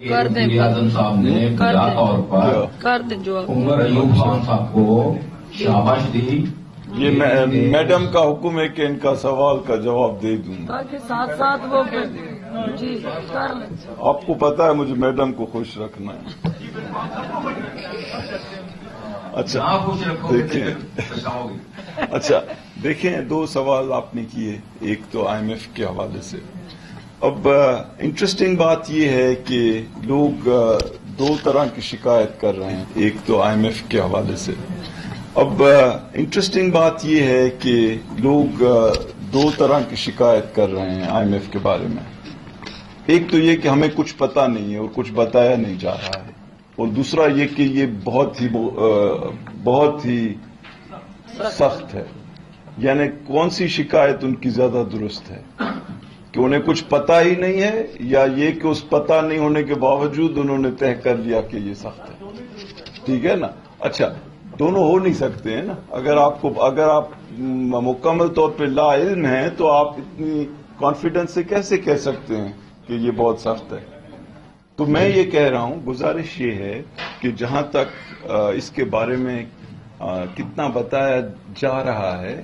कर दें आजम साहब ने बजा तौर पर कर दें जो उमर अयूब खान साहब को शाबाश दी। ये मैडम का हुक्म है कि इनका सवाल का जवाब दे दूं। ताकि साथ साथ वो जी कर लें। आपको पता है मुझे मैडम को खुश रखना है। अच्छा खुश रखोगे देखिए, अच्छा देखें, दो सवाल आपने किए, एक तो IMF के हवाले से। अब इंटरेस्टिंग बात यह है कि लोग दो तरह की शिकायत कर रहे हैं, एक तो IMF के हवाले से। अब इंटरेस्टिंग बात यह है कि लोग दो तरह की शिकायत कर रहे हैं IMF के बारे में। एक तो ये कि हमें कुछ पता नहीं है और कुछ बताया नहीं जा रहा है, और दूसरा ये कि ये बहुत ही सख्त है। यानी कौन सी शिकायत उनकी ज्यादा दुरुस्त है, कि उन्हें कुछ पता ही नहीं है, या ये कि उस पता नहीं होने के बावजूद उन्होंने तय कर लिया कि ये सख्त है। ठीक है ना? अच्छा, दोनों हो नहीं सकते हैं ना। अगर आप मुकम्मल तौर पे ला इल्म हैं तो आप इतनी कॉन्फिडेंस से कैसे कह सकते हैं कि ये बहुत सख्त है? तो मैं ये कह रहा हूं, गुजारिश ये है कि जहां तक इसके बारे में कितना बताया जा रहा है,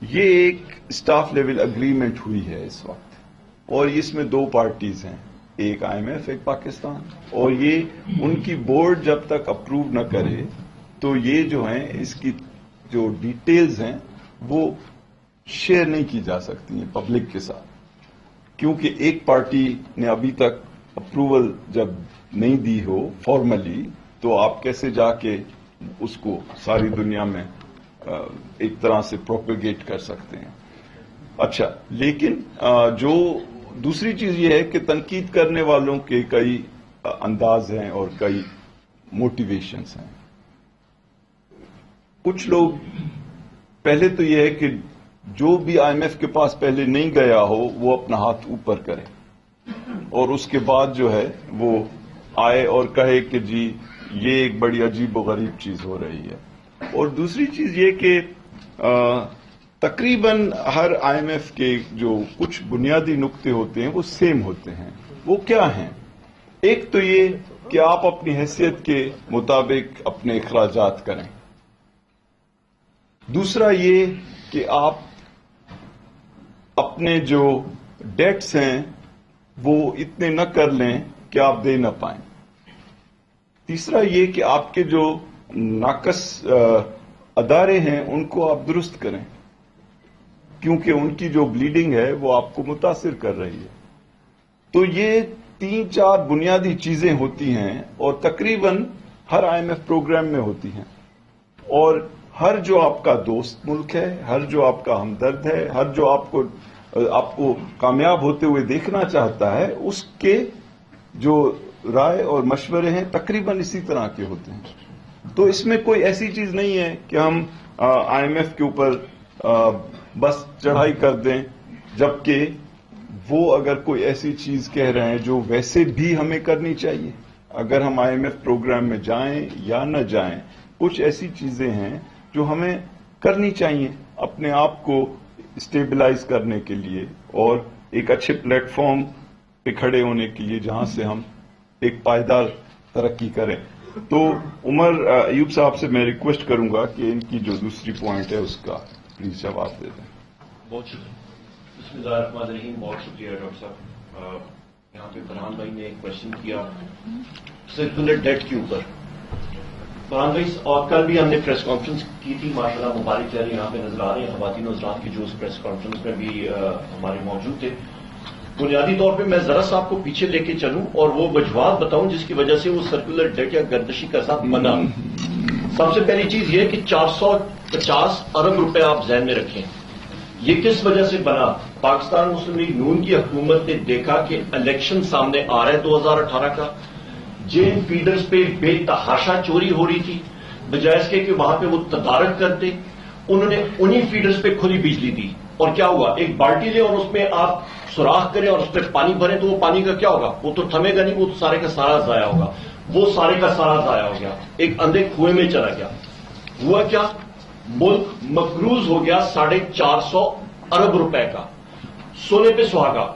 ये एक स्टाफ लेवल एग्रीमेंट हुई है इस वक्त, और इसमें दो पार्टीज हैं, एक IMF एक पाकिस्तान, और ये उनकी बोर्ड जब तक अप्रूव न करे तो ये जो हैं इसकी जो डिटेल्स हैं वो शेयर नहीं की जा सकती हैं पब्लिक के साथ, क्योंकि एक पार्टी ने अभी तक अप्रूवल जब नहीं दी हो फॉर्मली, तो आप कैसे जाके उसको सारी दुनिया में एक तरह से प्रोपेगेट कर सकते हैं। अच्छा, लेकिन जो दूसरी चीज ये है कि तनकीद करने वालों के कई अंदाज हैं और कई मोटिवेशंस हैं। कुछ लोग, पहले तो ये है कि जो भी IMF के पास पहले नहीं गया हो वो अपना हाथ ऊपर करे, और उसके बाद जो है वो आए और कहे कि जी ये एक बड़ी अजीब और गरीब चीज हो रही है। और दूसरी चीज ये कि तकरीबन हर IMF के जो कुछ बुनियादी नुक्ते होते हैं वो सेम होते हैं। वो क्या हैं? एक तो ये कि आप अपनी हैसियत के मुताबिक अपने अखराजात करें। दूसरा ये कि आप अपने जो डेट्स हैं वो इतने न कर लें कि आप दे न पाएं। तीसरा ये कि आपके जो नाकस अदारे हैं उनको आप दुरुस्त करें, क्योंकि उनकी जो ब्लीडिंग है वो आपको मुतासिर कर रही है। तो ये 3-4 बुनियादी चीजें होती हैं, और तकरीबन हर IMF प्रोग्राम में होती हैं। और हर जो आपका दोस्त मुल्क है, हर जो आपका हमदर्द है, हर जो आपको कामयाब होते हुए देखना चाहता है, उसके जो राय और मशवरे हैं तकरीबन इसी तरह के होते हैं। तो इसमें कोई ऐसी चीज नहीं है कि हम IMF के ऊपर बस चढ़ाई कर दें, जबकि वो अगर कोई ऐसी चीज कह रहे हैं जो वैसे भी हमें करनी चाहिए, अगर हम IMF प्रोग्राम में जाएं या न जाएं, कुछ ऐसी चीजें हैं जो हमें करनी चाहिए अपने आप को स्टेबलाइज करने के लिए और एक अच्छे प्लेटफॉर्म पे खड़े होने के लिए, जहां से हम एक पायदार तरक्की करें। तो उमर अयूब साहब से मैं रिक्वेस्ट करूंगा कि इनकी जो दूसरी पॉइंट है उसका प्लीज जवाब दे दें। बहुत बिस्मिल्लाहिर्रहमानिर्रहीम। बहुत शुक्रिया डॉक्टर साहब। यहाँ पे फरहान भाई ने एक क्वेश्चन किया सर्कुलर डेट के ऊपर। फरहान भाई, और कल भी हमने प्रेस कॉन्फ्रेंस की थी, माशाल्लाह मुबारक चेहरे यहाँ पे नजर आ रहे हैं खवातीन और हज़रात की जो उस प्रेस कॉन्फ्रेंस में भी हमारे मौजूद थे। बुनियादी तौर पे मैं जरा सा आपको पीछे लेके चलूं और वो वजूहात बताऊं जिसकी वजह से वो सर्कुलर डेट या गर्दशी का साथ बना। सबसे पहली चीज ये कि 450 अरब रुपए आप ज़हन में रखें। ये किस वजह से बना? पाकिस्तान मुस्लिम लीग नून की हुकूमत ने देखा कि इलेक्शन सामने आ रहा है 2018 का, जिन फीडर्स पे बेतहाशा चोरी हो रही थी, बजाय इसके कि वहां पे वो तदारक करते, उन्होंने उन्हीं फीडर्स पे खुद ही बिजली दी। और क्या हुआ? एक बाल्टी ले और उसमें आप सुराख करें और उस पर पानी भरें तो वो पानी का क्या होगा? वो तो थमेगा नहीं, वो तो सारे का सारा जाया होगा। वो सारे का सारा जाया हो गया, एक अंधे कुएं में चला गया। हुआ क्या? मुल्क मकरूज हो गया 450 अरब रुपए का, सोने पे सुहागा।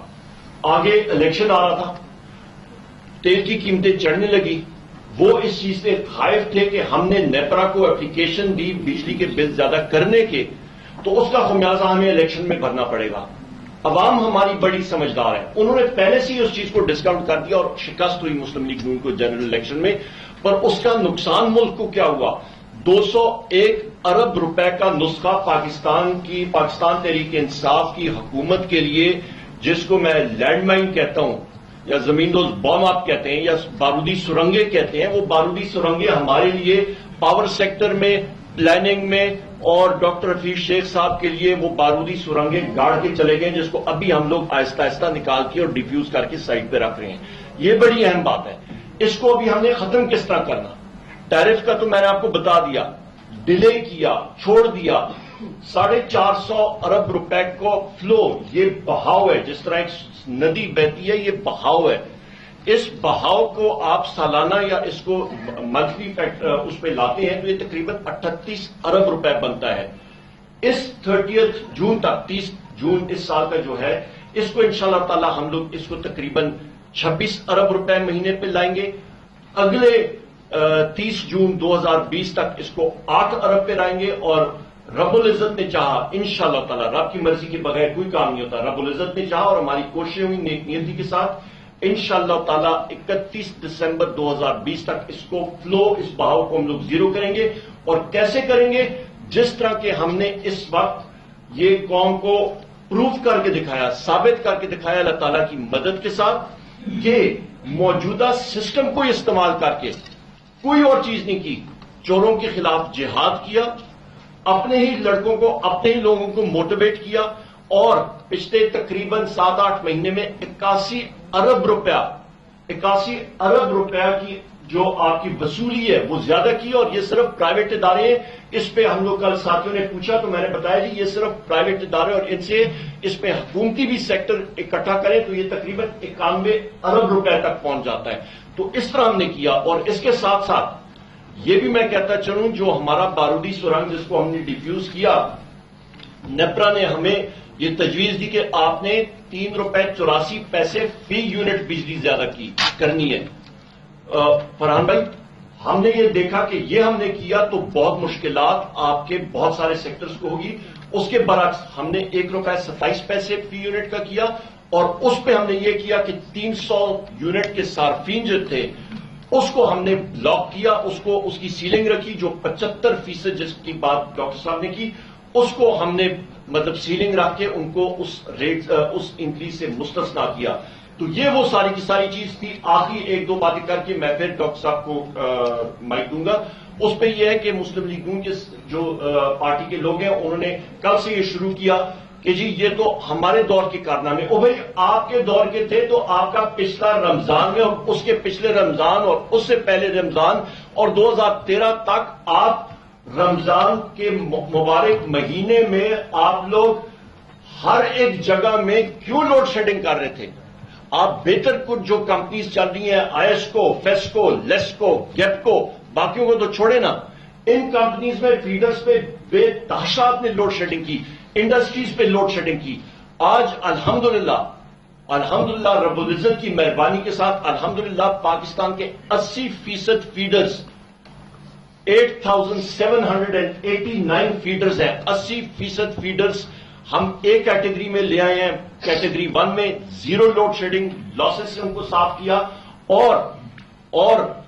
आगे इलेक्शन आ रहा था, तेल की कीमतें चढ़ने लगी, वो इस चीज से खाइफ थे कि हमने नेपरा को एप्लीकेशन दी बिजली के बिल ज्यादा करने के, तो उसका खमियाजा हमें इलेक्शन में भरना पड़ेगा। अवाम हमारी बड़ी समझदार है, उन्होंने पहले से ही उस चीज को डिस्काउंट कर दिया और शिकस्त हुई मुस्लिम लीग नून को जनरल इलेक्शन में। पर उसका नुकसान मुल्क को क्या हुआ? 201 अरब रुपए का नुस्खा पाकिस्तान तहरीक इंसाफ की हुकूमत के लिए, जिसको मैं लैंडमाइन कहता हूं या जमीनदोज बॉम्ब आप कहते हैं या बारूदी सुरंगें कहते हैं, वो बारूदी सुरंगें हमारे लिए पावर सेक्टर में, प्लानिंग में, और डॉक्टर हफीज शेख साहब के लिए वो बारूदी सुरंगें गाड़ के चले गए, जिसको अभी हम लोग आहिस्ता आहिस्ता निकाल के और डिफ्यूज करके साइड पे रख रहे हैं। ये बड़ी अहम बात है। इसको अभी हमने खत्म किस तरह करना? टैरिफ का तो मैंने आपको बता दिया, डिले किया, छोड़ दिया। 450 अरब रुपए को फ्लो, ये बहाव है, जिस तरह एक नदी बहती है, ये बहाव है। इस बहाव को आप सालाना या इसको मंथली उस पर लाते हैं तो ये तकरीबन 38 अरब रुपए बनता है। इस 30 जून तक, 30 जून इस साल का जो है, इसको इंशाल्लाह ताला हम लोग इसको तकरीबन 26 अरब रुपए महीने पे लाएंगे। अगले 30 जून 2020 तक इसको 8 अरब पे लाएंगे, और रब्बुल इज्जत ने चाहा इंशाल्लाह ताला, रब की मर्जी के बगैर कोई काम नहीं होता, रब्बुल इज्जत ने चाहा और हमारी कोशिशें हुई नेक नियति के साथ, इंशाल्लाह ताला 31 दिसंबर 2020 तक इसको फ्लो, इस बहाव को हम लोग जीरो करेंगे। और कैसे करेंगे? जिस तरह के हमने इस वक्त ये कौम को प्रूफ करके दिखाया, साबित करके दिखाया अल्लाह ताला की मदद के साथ। ये मौजूदा सिस्टम को इस्तेमाल करके कोई और चीज नहीं की, चोरों के खिलाफ जिहाद किया, अपने ही लड़कों को, अपने ही लोगों को मोटिवेट किया, और पिछले तकरीबन 7-8 महीने में 81 अरब रुपया की जो आपकी वसूली है वो ज्यादा की, और ये सिर्फ प्राइवेट इदारे हैं। इस पे हम लोग कल साथियों ने पूछा तो मैंने बताया जी ये सिर्फ प्राइवेट इदारे, और इनसे इस पे हुकूमती भी सेक्टर इकट्ठा करें तो ये तकरीबन 91 अरब रुपए तक पहुंच जाता है। तो इस तरह हमने किया। और इसके साथ साथ ये भी मैं कहता चलूं, जो हमारा बारूदी सुरंग जिसको हमने डिफ्यूज किया, नेपरा ने हमें ये तजवीज दी कि आपने 3 रुपए 84 पैसे फी यूनिट बिजली ज्यादा करनी है। फरहान भाई, हमने ये देखा कि ये हमने किया तो बहुत मुश्किलात आपके बहुत सारे सेक्टर्स को होगी। उसके बरक्स हमने 1 रुपए 27 पैसे फी यूनिट का किया, और उस पे हमने ये किया कि 300 यूनिट के सार्फिन जो थे उसको हमने ब्लॉक किया, उसको उसकी सीलिंग रखी, जो 75% जिसकी बात डॉक्टर साहब ने की, उसको हमने मतलब सीलिंग रख के उनको उस रेट उस इंक्रीज से मुस्तस्ना किया। तो ये वो सारी की सारी चीज थी। आखिरी 1-2 बातें करके मैं फिर डॉक्टर साहब को माइक दूंगा। उस पे ये है कि मुस्लिम लीग नून के जो पार्टी के लोग हैं उन्होंने कल से ये शुरू किया कि जी ये तो हमारे दौर के कारनामे। ओ भाई, आपके दौर के थे तो आपका पिछला रमजान में और उसके पिछले रमजान और उससे पहले रमजान और 2013 तक आप रमजान के मुबारक महीने में आप लोग हर एक जगह में क्यों लोड शेडिंग कर रहे थे? आप बेहतर कुछ जो कंपनीज चल रही हैं, आईएसको, फेस्को, लेस्को, गेपको, बाकियों को तो छोड़े ना, इन कंपनीज में फीडर्स पे बेतहाशा आपने लोड शेडिंग की, इंडस्ट्रीज पे लोड शेडिंग की। आज अल्हम्दुलिल्लाह रब्बुल इज्जत की मेहरबानी के साथ अल्हम्दुलिल्लाह पाकिस्तान के 80% फीडर्स 8,789 फीडर्स हैं। 80% फीडर्स हम एक कैटेगरी में ले आए हैं। कैटेगरी 1 में जीरो लोड शेडिंग, लॉसेस से उनको साफ किया। और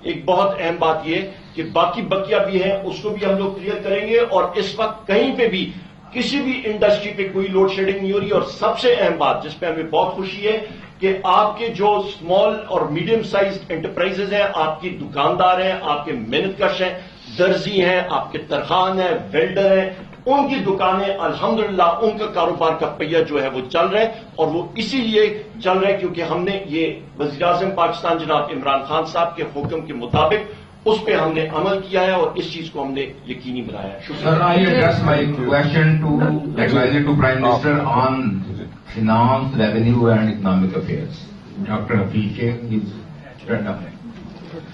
एक बहुत अहम बात यह कि बाकी बकिया भी हैं, उसको भी हम लोग क्लियर करेंगे। और इस वक्त कहीं पे भी किसी भी इंडस्ट्री पे कोई लोड शेडिंग नहीं हो रही। और सबसे अहम बात जिसपे हमें बहुत खुशी है कि आपके जो स्मॉल और मीडियम साइज एंटरप्राइजेज हैं, आपकी दुकानदार हैं, आपके मेहनतकश हैं, दर्जी हैं, आपके तरखान हैं, वेल्डर हैं, उनकी दुकानें अल्हम्दुलिल्लाह उनका कारोबार का पहिया जो है वो चल रहा है। और वो इसीलिए चल रहा है क्योंकि हमने ये वज़ीर-ए-आज़म पाकिस्तान जनाब इमरान खान साहब के हुक्म के मुताबिक उस पर हमने अमल किया है और इस चीज को हमने यकीनी बनाया है। Sir, I address my question to advisor to Prime Minister on finance, revenue and economic affairs. Dr. Hafiz Sheikh is front of me.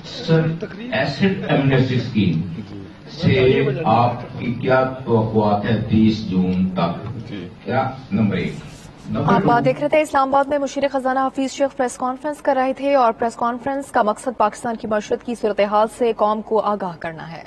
Sir, asset amnesty scheme से आपकी क्या तवक्कुआत है 30 जून तक? क्या नंबर 1। آپ دیکھ رہے تھے اسلام آباد میں مشیر خزانہ حفیظ شیخ پریس کانفرنس کر رہے تھے اور پریس کانفرنس کا مقصد پاکستان کی معیشت کی صورتحال سے قوم کو آگاہ کرنا ہے.